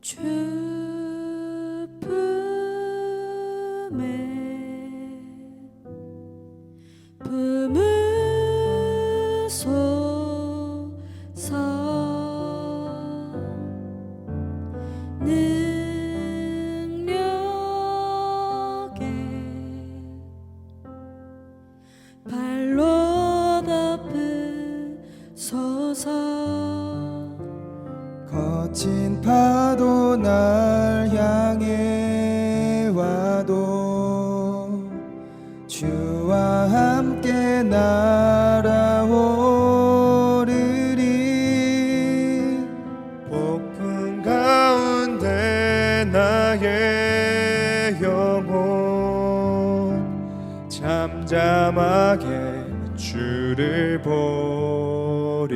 주품에 품으소서. 능력에 발로 덮으소서. 거친 파도 날 향해 와도 주와 함께 날아오르리. 폭풍 가운데 나의 영혼 잠잠하게 주를 보리라.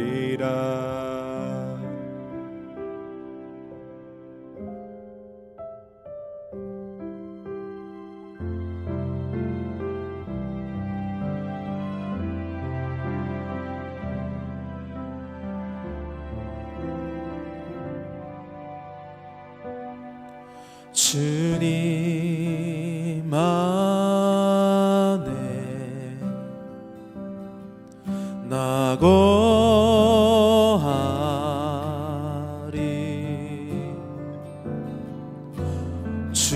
주님 안에 나 거하리. 주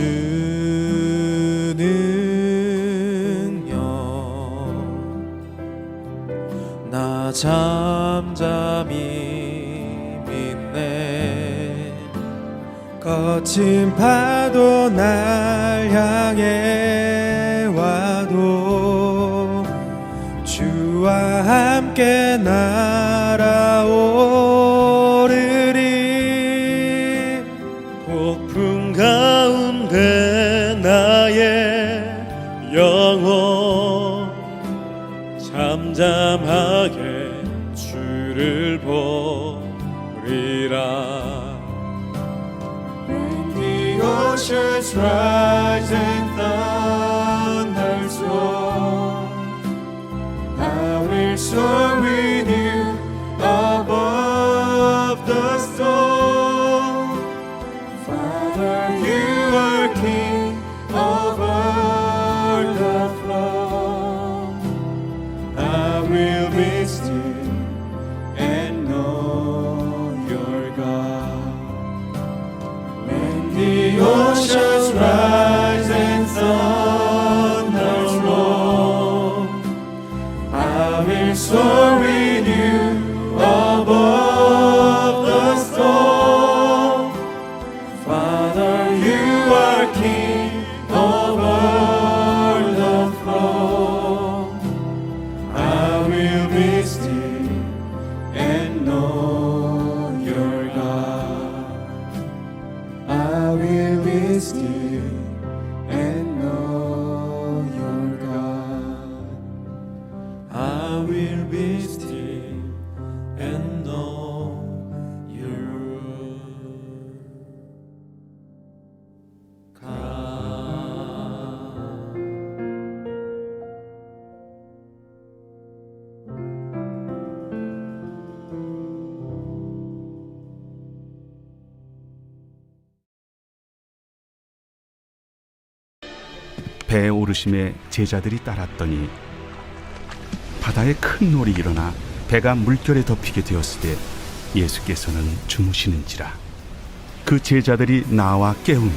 능력 나 잠잠히 믿네. 거친 파도 날 향해 와도 주와 함께 날아오르리. 폭풍 가운데 나의 영혼 잠잠하게 주를 보리라. Oceans rise and thunders roar, I will soar with you above the storm. Father, you are King over the flood. I will be still and know your God. The oceans rise and thunders roar, I will soar with you above the storm. Father, you are King over the throne. I will be still and know your God. I will be still and know your God. I will be still and know your God. 배에 오르심에 제자들이 따랐더니 바다에 큰 놀이 일어나 배가 물결에 덮이게 되었을 때 예수께서는 주무시는지라. 그 제자들이 나와 깨우며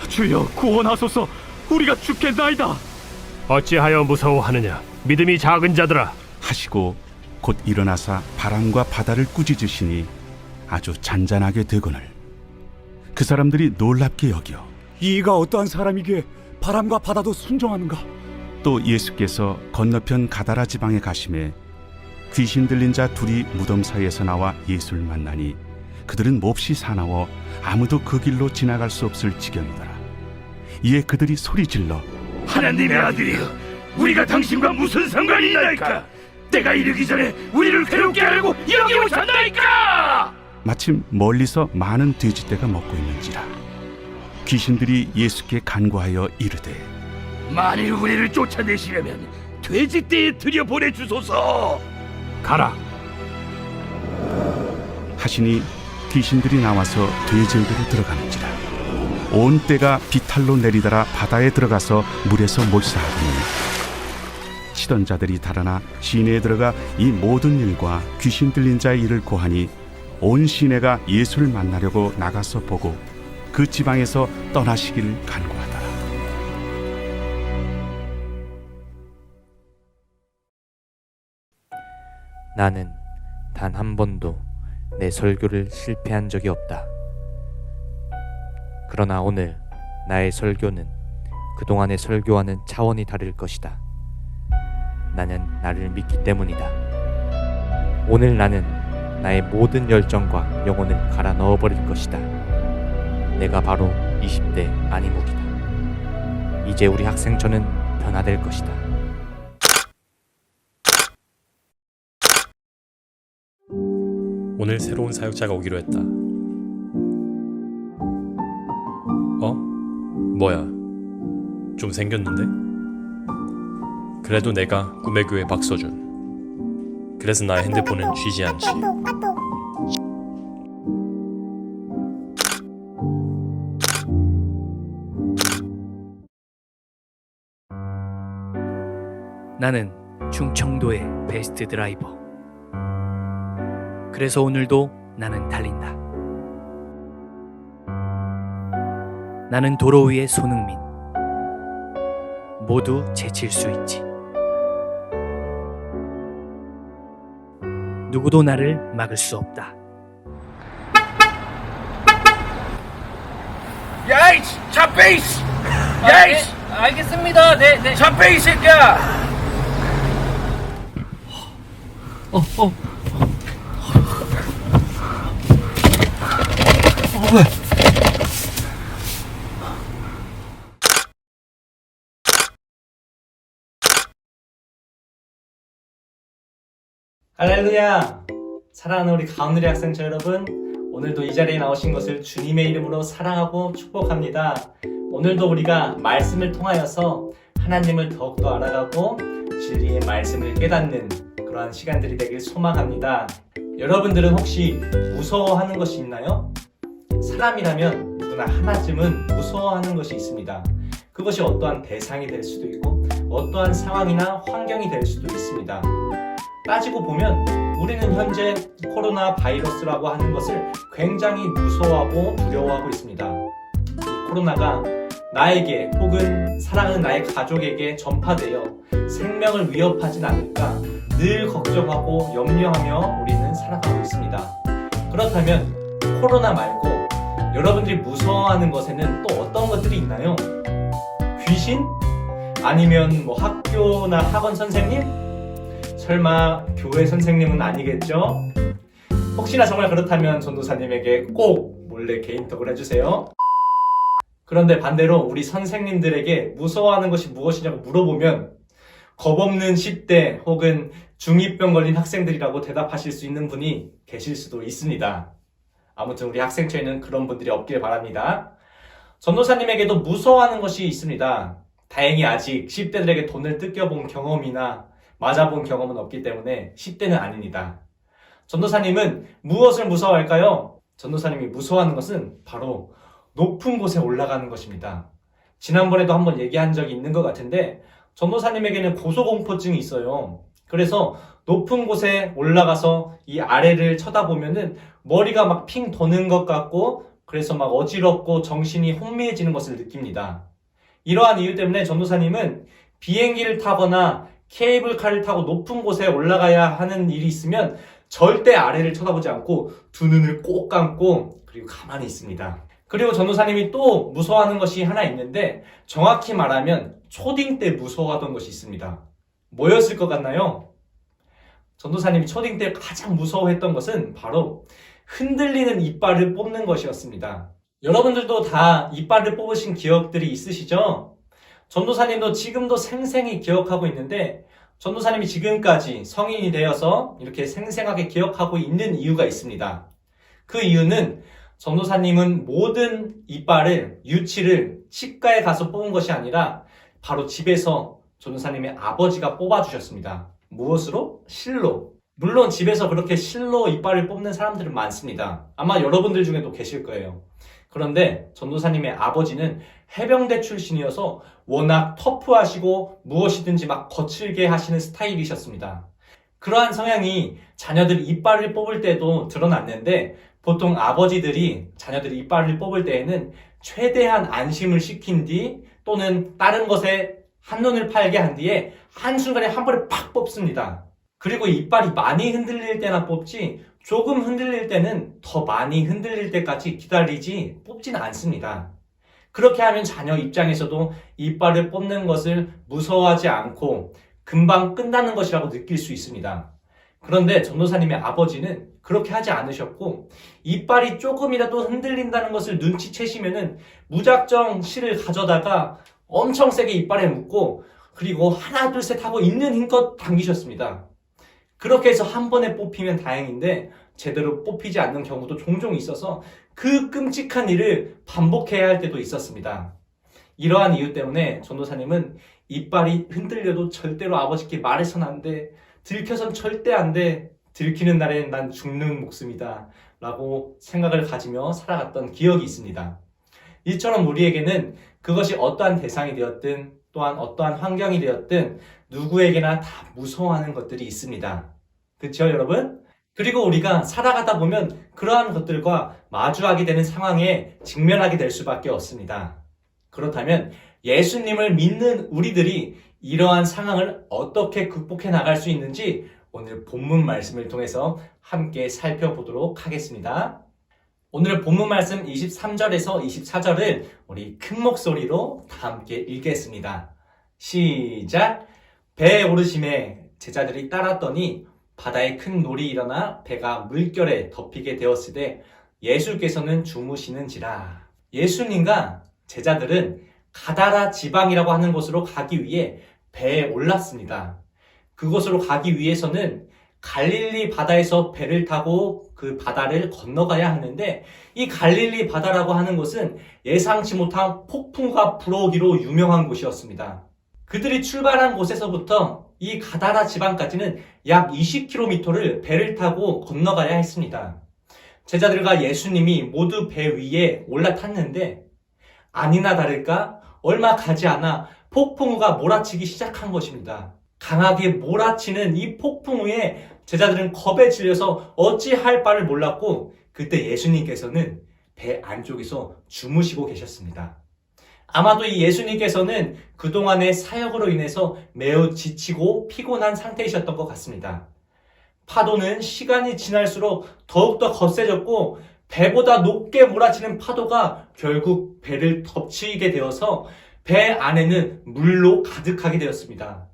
주여 구원하소서, 우리가 죽겠나이다. 어찌하여 무서워하느냐, 믿음이 작은 자들아. 하시고 곧 일어나사 바람과 바다를 꾸짖으시니 아주 잔잔하게 되거늘 그 사람들이 놀랍게 여겨 이가 어떠한 사람이기에 바람과 바다도 순종하는가? 또 예수께서 건너편 가다라 지방에 가심에 귀신 들린 자 둘이 무덤 사이에서 나와 예수를 만나니 그들은 몹시 사나워 아무도 그 길로 지나갈 수 없을 지경이더라. 이에 그들이 소리질러 하나님의 아들이여, 우리가 당신과 무슨 상관이 있나이까? 때가 이르기 전에 우리를 괴롭게 하려고 여기 오셨나이까? 마침 멀리서 많은 돼지떼가 먹고 있는지라. 귀신들이 예수께 간구하여 이르되 만일 우리를 쫓아내시려면 돼지떼에 들여보내주소서. 가라. 하시니 귀신들이 나와서 돼지에게로 들어가는지라. 온 떼가 비탈로 내리달아 바다에 들어가서 물에서 몰사하더니 치던 자들이 달아나 시내에 들어가 이 모든 일과 귀신 들린 자의 일을 고하니 온 시내가 예수를 만나려고 나가서 보고 그 지방에서 떠나시기를 간구하더라. 나는 단 한 번도 내 설교를 실패한 적이 없다. 그러나 오늘 나의 설교는 그동안의 설교와는 차원이 다를 것이다. 나는 나를 믿기 때문이다. 오늘 나는 나의 모든 열정과 영혼을 갈아 넣어버릴 것이다. 내가 바로 20대 안희묵이다. 이제 우리 학생처는 변화될 것이다. 오늘 새로운 사역자가 오기로 했다. 뭐야? 좀 생겼는데? 그래도 내가 꿈의 교회 박서준. 그래서 나의 핸드폰은 쥐지 않지. 나는 충청도의 베스트 드라이버. 그래서 오늘도 나는 달린다. 나는 도로 위의 손흥민. 모두 제칠 수 있지. 누구도 나를 막을 수 없다. 야이 잡베이스! 야이 알겠습니다. 네. 잡베이스 새끼야! 할렐루야! 사랑하는 우리 가운데리 학생자 여러분, 오늘도 이 자리에 나오신 것을 주님의 이름으로 사랑하고 축복합니다. 오늘도 우리가 말씀을 통하여서 하나님을 더욱더 알아가고 진리의 말씀을 깨닫는 그러한 시간들이 되길 소망합니다. 여러분들은 혹시 무서워하는 것이 있나요? 사람이라면 누구나 하나쯤은 무서워하는 것이 있습니다. 그것이 어떠한 대상이 될 수도 있고 어떠한 상황이나 환경이 될 수도 있습니다. 따지고 보면 우리는 현재 코로나 바이러스라고 하는 것을 굉장히 무서워하고 두려워하고 있습니다. 이 코로나가 나에게 혹은 사랑하는 나의 가족에게 전파되어 생명을 위협하진 않을까 늘 걱정하고 염려하며 우리는 살아가고 있습니다. 그렇다면 코로나 말고 여러분들이 무서워하는 것에는 또 어떤 것들이 있나요? 귀신? 아니면 학교나 학원 선생님? 설마 교회 선생님은 아니겠죠? 혹시나 정말 그렇다면 전도사님에게 꼭 몰래 개인톡을 해주세요. 그런데 반대로 우리 선생님들에게 무서워하는 것이 무엇이냐고 물어보면 겁없는 10대 혹은 중2병 걸린 학생들이라고 대답하실 수 있는 분이 계실 수도 있습니다. 아무튼 우리 학생처에는 그런 분들이 없길 바랍니다. 전도사님에게도 무서워하는 것이 있습니다. 다행히 아직 10대들에게 돈을 뜯겨본 경험이나 맞아본 경험은 없기 때문에 10대는 아닙니다. 전도사님은 무엇을 무서워할까요? 전도사님이 무서워하는 것은 바로 높은 곳에 올라가는 것입니다. 지난번에도 한번 얘기한 적이 있는 것 같은데 전도사님에게는 고소공포증이 있어요. 그래서 높은 곳에 올라가서 이 아래를 쳐다보면은 머리가 막 핑 도는 것 같고 그래서 막 어지럽고 정신이 혼미해지는 것을 느낍니다. 이러한 이유 때문에 전도사님은 비행기를 타거나 케이블카를 타고 높은 곳에 올라가야 하는 일이 있으면 절대 아래를 쳐다보지 않고 두 눈을 꼭 감고 그리고 가만히 있습니다. 그리고 전도사님이 또 무서워하는 것이 하나 있는데 정확히 말하면 초딩 때 무서워하던 것이 있습니다. 뭐였을 것 같나요? 전도사님이 초딩 때 가장 무서워했던 것은 바로 흔들리는 이빨을 뽑는 것이었습니다. 여러분들도 다 이빨을 뽑으신 기억들이 있으시죠? 전도사님도 지금도 생생히 기억하고 있는데 전도사님이 지금까지 성인이 되어서 이렇게 생생하게 기억하고 있는 이유가 있습니다. 그 이유는 전도사님은 모든 이빨을, 유치를 치과에 가서 뽑은 것이 아니라 바로 집에서 전도사님의 아버지가 뽑아주셨습니다. 무엇으로? 실로. 물론 집에서 그렇게 실로 이빨을 뽑는 사람들은 많습니다. 아마 여러분들 중에도 계실 거예요. 그런데 전도사님의 아버지는 해병대 출신이어서 워낙 터프하시고 무엇이든지 막 거칠게 하시는 스타일이셨습니다. 그러한 성향이 자녀들 이빨을 뽑을 때도 드러났는데 보통 아버지들이 자녀들 이빨을 뽑을 때에는 최대한 안심을 시킨 뒤 또는 다른 것에 한눈을 팔게 한 뒤에 한순간에 한 번에 팍 뽑습니다. 그리고 이빨이 많이 흔들릴 때나 뽑지 조금 흔들릴 때는 더 많이 흔들릴 때까지 기다리지 뽑지는 않습니다. 그렇게 하면 자녀 입장에서도 이빨을 뽑는 것을 무서워하지 않고 금방 끝나는 것이라고 느낄 수 있습니다. 그런데 전도사님의 아버지는 그렇게 하지 않으셨고 이빨이 조금이라도 흔들린다는 것을 눈치채시면은 무작정 실을 가져다가 엄청 세게 이빨에 묶고 그리고 하나 둘 셋 하고 있는 힘껏 당기셨습니다. 그렇게 해서 한 번에 뽑히면 다행인데 제대로 뽑히지 않는 경우도 종종 있어서 그 끔찍한 일을 반복해야 할 때도 있었습니다. 이러한 이유 때문에 전도사님은 이빨이 흔들려도 절대로 아버지께 말해서는 안 돼. 들켜선 절대 안 돼. 들키는 날엔 난 죽는 목숨이다. 라고 생각을 가지며 살아갔던 기억이 있습니다. 이처럼 우리에게는 그것이 어떠한 대상이 되었든 또한 어떠한 환경이 되었든 누구에게나 다 무서워하는 것들이 있습니다. 그렇죠, 여러분? 그리고 우리가 살아가다 보면 그러한 것들과 마주하게 되는 상황에 직면하게 될 수밖에 없습니다. 그렇다면 예수님을 믿는 우리들이 이러한 상황을 어떻게 극복해 나갈 수 있는지 오늘 본문 말씀을 통해서 함께 살펴보도록 하겠습니다. 오늘 본문 말씀 23절에서 24절을 우리 큰 목소리로 다 함께 읽겠습니다. 시작! 배에 오르심에 제자들이 따랐더니 바다에 큰 놀이 일어나 배가 물결에 덮이게 되었으되 예수께서는 주무시는지라. 예수님과 제자들은 가다라 지방이라고 하는 곳으로 가기 위해 배에 올랐습니다. 그곳으로 가기 위해서는 갈릴리 바다에서 배를 타고 그 바다를 건너가야 하는데 이 갈릴리 바다라고 하는 곳은 예상치 못한 폭풍과 불어오기로 유명한 곳이었습니다. 그들이 출발한 곳에서부터 이 가다라 지방까지는 약 20km를 배를 타고 건너가야 했습니다. 제자들과 예수님이 모두 배 위에 올라탔는데 아니나 다를까 얼마 가지 않아 폭풍우가 몰아치기 시작한 것입니다. 강하게 몰아치는 이 폭풍우에 제자들은 겁에 질려서 어찌할 바를 몰랐고 그때 예수님께서는 배 안쪽에서 주무시고 계셨습니다. 아마도 이 예수님께서는 그동안의 사역으로 인해서 매우 지치고 피곤한 상태이셨던 것 같습니다. 파도는 시간이 지날수록 더욱더 거세졌고 배보다 높게 몰아치는 파도가 결국 배를 덮치게 되어서 배 안에는 물로 가득하게 되었습니다.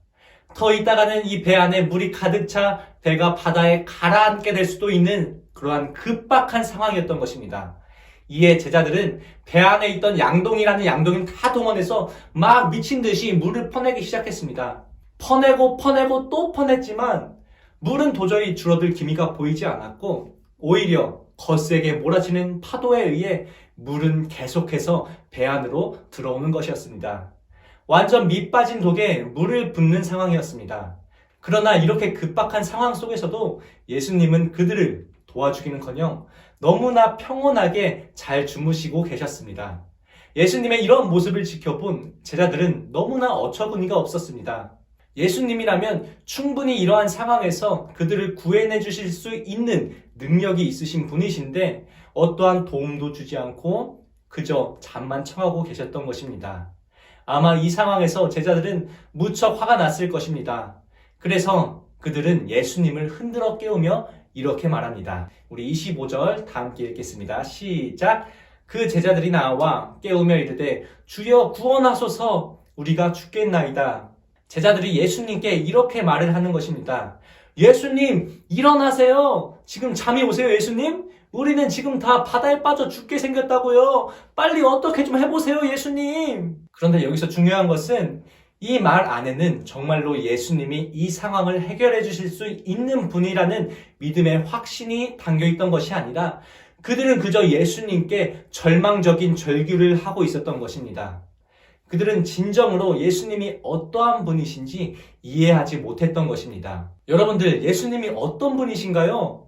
더 있다가는 이 배 안에 물이 가득 차 배가 바다에 가라앉게 될 수도 있는 그러한 급박한 상황이었던 것입니다. 이에 제자들은 배 안에 있던 양동이라는 양동이를 다 동원해서 막 미친 듯이 물을 퍼내기 시작했습니다. 퍼내고 또 퍼냈지만 물은 도저히 줄어들 기미가 보이지 않았고 오히려 거세게 몰아치는 파도에 의해 물은 계속해서 배 안으로 들어오는 것이었습니다. 완전 밑 빠진 독에 물을 붓는 상황이었습니다. 그러나 이렇게 급박한 상황 속에서도 예수님은 그들을 도와주기는커녕 너무나 평온하게 잘 주무시고 계셨습니다. 예수님의 이런 모습을 지켜본 제자들은 너무나 어처구니가 없었습니다. 예수님이라면 충분히 이러한 상황에서 그들을 구해내 주실 수 있는 능력이 있으신 분이신데 어떠한 도움도 주지 않고 그저 잠만 청하고 계셨던 것입니다. 아마 이 상황에서 제자들은 무척 화가 났을 것입니다. 그래서 그들은 예수님을 흔들어 깨우며 이렇게 말합니다. 우리 25절 다 함께 읽겠습니다. 시작! 그 제자들이 나와 깨우며 이르되 주여 구원하소서 우리가 죽겠나이다. 제자들이 예수님께 이렇게 말을 하는 것입니다. 예수님 일어나세요. 지금 잠이 오세요 예수님? 우리는 지금 다 바다에 빠져 죽게 생겼다고요. 빨리 어떻게 좀 해보세요 예수님. 그런데 여기서 중요한 것은 이 말 안에는 정말로 예수님이 이 상황을 해결해 주실 수 있는 분이라는 믿음의 확신이 담겨있던 것이 아니라 그들은 그저 예수님께 절망적인 절규를 하고 있었던 것입니다. 그들은 진정으로 예수님이 어떠한 분이신지 이해하지 못했던 것입니다. 여러분들, 예수님이 어떤 분이신가요?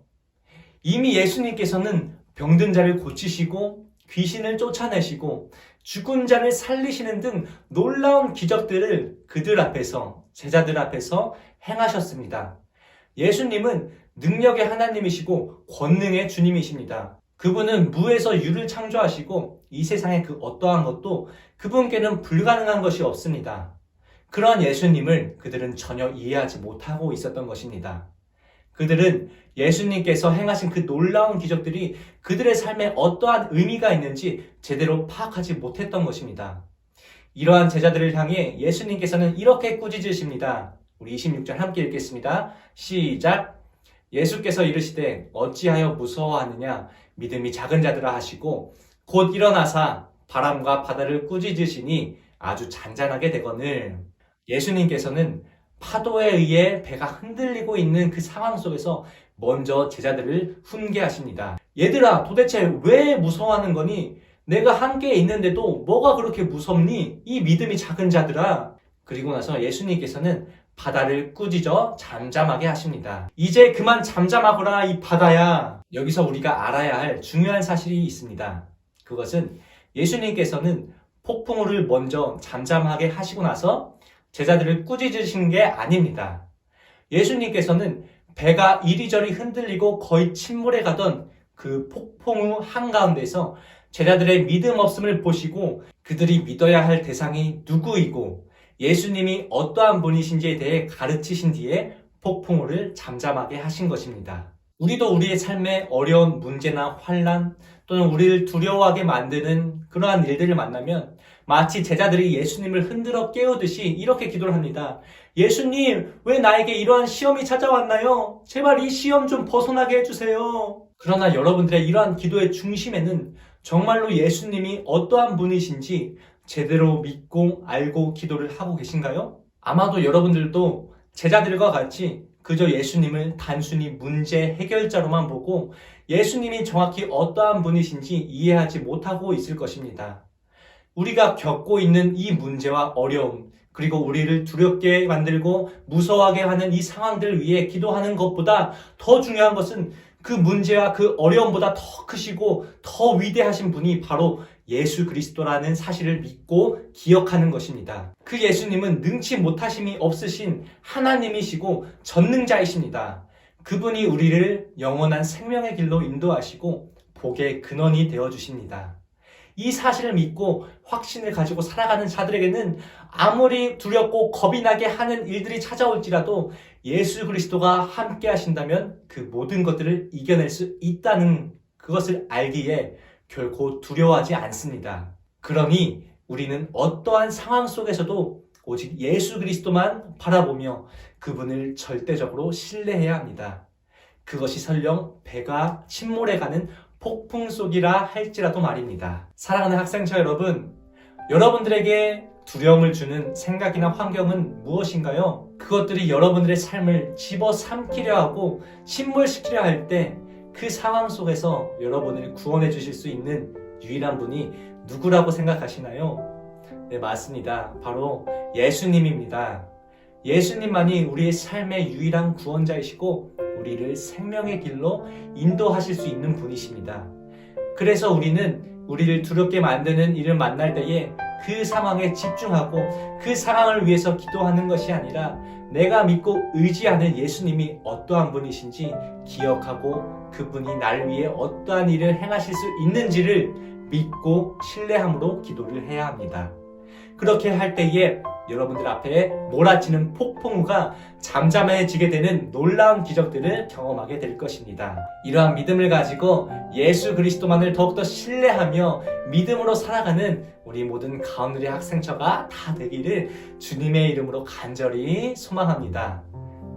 이미 예수님께서는 병든 자를 고치시고 귀신을 쫓아내시고 죽은 자를 살리시는 등 놀라운 기적들을 그들 앞에서, 제자들 앞에서 행하셨습니다. 예수님은 능력의 하나님이시고 권능의 주님이십니다. 그분은 무에서 유를 창조하시고 이 세상의 그 어떠한 것도 그분께는 불가능한 것이 없습니다. 그러한 예수님을 그들은 전혀 이해하지 못하고 있었던 것입니다. 그들은 예수님께서 행하신 그 놀라운 기적들이 그들의 삶에 어떠한 의미가 있는지 제대로 파악하지 못했던 것입니다. 이러한 제자들을 향해 예수님께서는 이렇게 꾸짖으십니다. 우리 26절 함께 읽겠습니다. 시작! 예수께서 이르시되 어찌하여 무서워하느냐 믿음이 작은 자들아 하시고 곧 일어나사 바람과 바다를 꾸짖으시니 아주 잔잔하게 되거늘. 예수님께서는 파도에 의해 배가 흔들리고 있는 그 상황 속에서 먼저 제자들을 훈계하십니다. 얘들아, 도대체 왜 무서워하는 거니? 내가 함께 있는데도 뭐가 그렇게 무섭니? 이 믿음이 작은 자들아. 그리고 나서 예수님께서는 바다를 꾸짖어 잠잠하게 하십니다. 이제 그만 잠잠하거라 이 바다야. 여기서 우리가 알아야 할 중요한 사실이 있습니다. 그것은 예수님께서는 폭풍우를 먼저 잠잠하게 하시고 나서 제자들을 꾸짖으신 게 아닙니다. 예수님께서는 배가 이리저리 흔들리고 거의 침몰해 가던 그 폭풍우 한가운데서 제자들의 믿음 없음을 보시고 그들이 믿어야 할 대상이 누구이고 예수님이 어떠한 분이신지에 대해 가르치신 뒤에 폭풍우를 잠잠하게 하신 것입니다. 우리도 우리의 삶에 어려운 문제나 환난 또는 우리를 두려워하게 만드는 그러한 일들을 만나면 마치 제자들이 예수님을 흔들어 깨우듯이 이렇게 기도를 합니다. 예수님, 왜 나에게 이러한 시험이 찾아왔나요? 제발 이 시험 좀 벗어나게 해주세요. 그러나 여러분들의 이러한 기도의 중심에는 정말로 예수님이 어떠한 분이신지 제대로 믿고 알고 기도를 하고 계신가요? 아마도 여러분들도 제자들과 같이 그저 예수님을 단순히 문제 해결자로만 보고 예수님이 정확히 어떠한 분이신지 이해하지 못하고 있을 것입니다. 우리가 겪고 있는 이 문제와 어려움, 그리고 우리를 두렵게 만들고 무서워하게 하는 이 상황들을 위해 기도하는 것보다 더 중요한 것은 그 문제와 그 어려움보다 더 크시고 더 위대하신 분이 바로 예수 그리스도라는 사실을 믿고 기억하는 것입니다. 그 예수님은 능치 못하심이 없으신 하나님이시고 전능자이십니다. 그분이 우리를 영원한 생명의 길로 인도하시고 복의 근원이 되어주십니다. 이 사실을 믿고 확신을 가지고 살아가는 자들에게는 아무리 두렵고 겁이 나게 하는 일들이 찾아올지라도 예수 그리스도가 함께 하신다면 그 모든 것들을 이겨낼 수 있다는 그것을 알기에 결코 두려워하지 않습니다. 그러니 우리는 어떠한 상황 속에서도 오직 예수 그리스도만 바라보며 그분을 절대적으로 신뢰해야 합니다. 그것이 설령 배가 침몰해가는 폭풍 속이라 할지라도 말입니다. 사랑하는 학생처 여러분, 여러분들에게 두려움을 주는 생각이나 환경은 무엇인가요? 그것들이 여러분들의 삶을 집어삼키려 하고 침몰시키려 할 때 그 상황 속에서 여러분을 구원해 주실 수 있는 유일한 분이 누구라고 생각하시나요? 네, 맞습니다. 바로 예수님입니다. 예수님만이 우리의 삶의 유일한 구원자이시고 우리를 생명의 길로 인도하실 수 있는 분이십니다. 그래서 우리는 우리를 두렵게 만드는 일을 만날 때에 그 상황에 집중하고 그 상황을 위해서 기도하는 것이 아니라 내가 믿고 의지하는 예수님이 어떠한 분이신지 기억하고 그분이 나를 위해 어떠한 일을 행하실 수 있는지를 믿고 신뢰함으로 기도를 해야 합니다. 그렇게 할 때에 여러분들 앞에 몰아치는 폭풍우가 잠잠해지게 되는 놀라운 기적들을 경험하게 될 것입니다. 이러한 믿음을 가지고 예수 그리스도만을 더욱더 신뢰하며 믿음으로 살아가는 우리 모든 가운데의 학생처가 다 되기를 주님의 이름으로 간절히 소망합니다.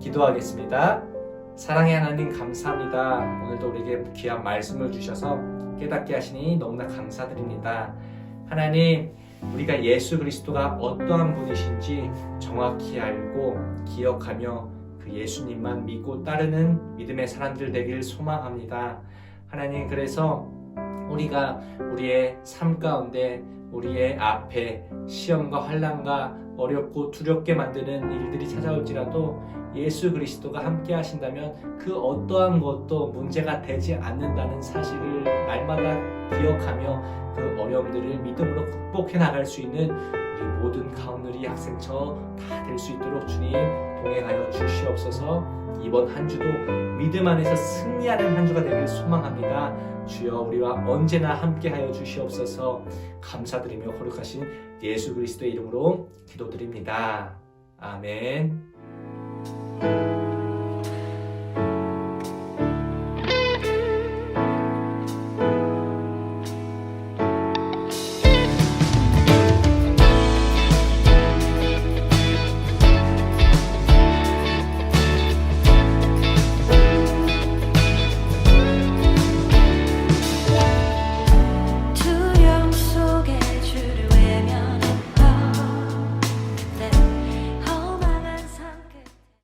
기도하겠습니다. 사랑의 하나님 감사합니다. 오늘도 우리에게 귀한 말씀을 주셔서 깨닫게 하시니 너무나 감사드립니다. 하나님, 우리가 예수 그리스도가 어떠한 분이신지 정확히 알고 기억하며 그 예수님만 믿고 따르는 믿음의 사람들 되길 소망합니다. 하나님, 그래서 우리가 우리의 삶 가운데 우리의 앞에 시험과 환난과 어렵고 두렵게 만드는 일들이 찾아올지라도 예수 그리스도가 함께 하신다면 그 어떠한 것도 문제가 되지 않는다는 사실을 날마다 기억하며 그 어려움들을 믿음으로 극복해 나갈 수 있는 우리 모든 가운데리 학생처 다 될 수 있도록 주님 동행하여 주시옵소서. 이번 한 주도 믿음 안에서 승리하는 한 주가 되길 소망합니다. 주여 우리와 언제나 함께하여 주시옵소서. 감사드리며 거룩하신 예수 그리스도의 이름으로 기도드립니다. 아멘.